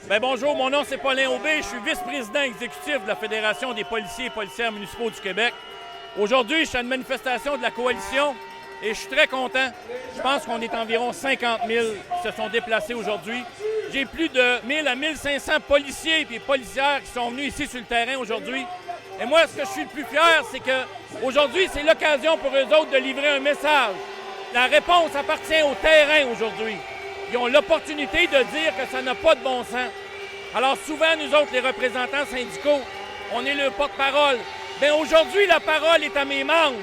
Bien, bonjour, mon nom c'est Paulin Aubé, je suis vice-président exécutif de la Fédération des policiers et policières municipaux du Québec. Aujourd'hui, je suis à une manifestation de la coalition et je suis très content. Je pense qu'on est environ 50 000 qui se sont déplacés aujourd'hui. J'ai plus de 1000 à 1500 policiers et policières qui sont venus ici sur le terrain aujourd'hui. Et moi, ce que je suis le plus fier, c'est qu'aujourd'hui, c'est l'occasion pour eux autres de livrer un message. La réponse appartient au terrain aujourd'hui. Ils ont l'opportunité de dire que ça n'a pas de bon sens. Alors souvent, nous autres, les représentants syndicaux, on est le porte-parole. Bien, aujourd'hui, la parole est à mes membres.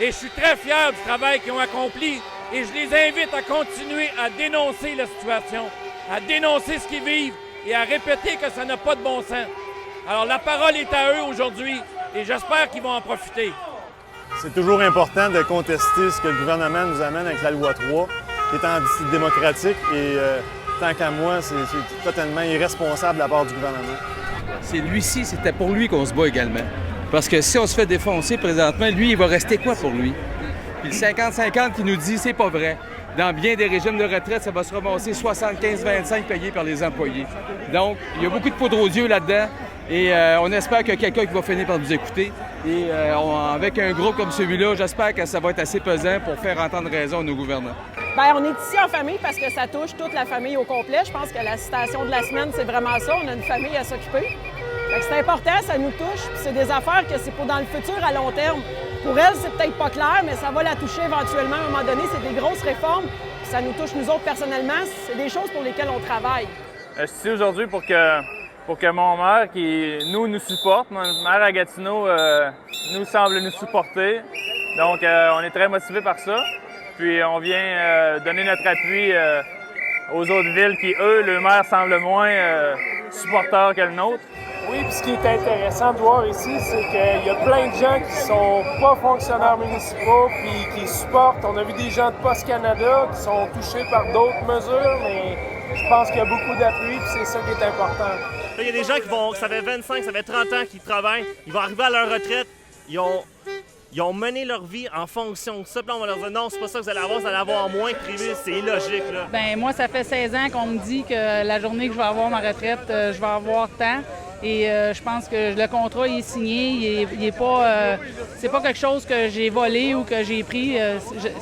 Et je suis très fier du travail qu'ils ont accompli. Et je les invite à continuer à dénoncer la situation, à dénoncer ce qu'ils vivent et à répéter que ça n'a pas de bon sens. Alors, la parole est à eux aujourd'hui et j'espère qu'ils vont en profiter. C'est toujours important de contester ce que le gouvernement nous amène avec la loi 3, qui est antidémocratique et tant qu'à moi, c'est totalement irresponsable de la part du gouvernement. C'est lui-ci, c'était pour lui qu'on se bat également. Parce que si on se fait défoncer présentement, lui, il va rester quoi pour lui? Puis le 50-50 qui nous dit, c'est pas vrai. Dans bien des régimes de retraite, ça va se ramasser 75-25 payés par les employés. Donc, il y a beaucoup de poudre aux yeux là-dedans. Et on espère qu'il y a quelqu'un qui va finir par nous écouter. Et avec un groupe comme celui-là, j'espère que ça va être assez pesant pour faire entendre raison à nos gouvernants. Bien, on est ici en famille parce que ça touche toute la famille au complet. Je pense que la citation de la semaine, c'est vraiment ça. On a une famille à s'occuper. C'est important, ça nous touche. Puis c'est des affaires que c'est pour dans le futur à long terme. Pour elle, c'est peut-être pas clair, mais ça va la toucher éventuellement. À un moment donné, c'est des grosses réformes. Puis ça nous touche nous autres personnellement. C'est des choses pour lesquelles on travaille. Je suis ici aujourd'hui pour que mon maire, qui nous supporte, mon maire à Gatineau, nous semble nous supporter. Donc, on est très motivés par ça. Puis, on vient donner notre appui aux autres villes qui, eux, le maire semble moins supporteurs que le nôtre. Oui, puis ce qui est intéressant de voir ici, c'est qu'il y a plein de gens qui sont pas fonctionnaires municipaux puis qui supportent. On a vu des gens de Poste Canada qui sont touchés par d'autres mesures, mais je pense qu'il y a beaucoup d'appui puis c'est ça qui est important. Il y a des gens ça fait 25, ça fait 30 ans qu'ils travaillent, ils vont arriver à leur retraite, ils ont mené leur vie en fonction de ça. Puis là, on va leur dire non, c'est pas ça que vous allez avoir moins privé, c'est illogique. Là. Bien, moi, ça fait 16 ans qu'on me dit que la journée que je vais avoir ma retraite, je vais avoir tant. Et je pense que le contrat il est signé, il est pas, c'est pas quelque chose que j'ai volé ou que j'ai pris.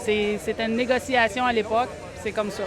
C'était une négociation à l'époque, c'est comme ça.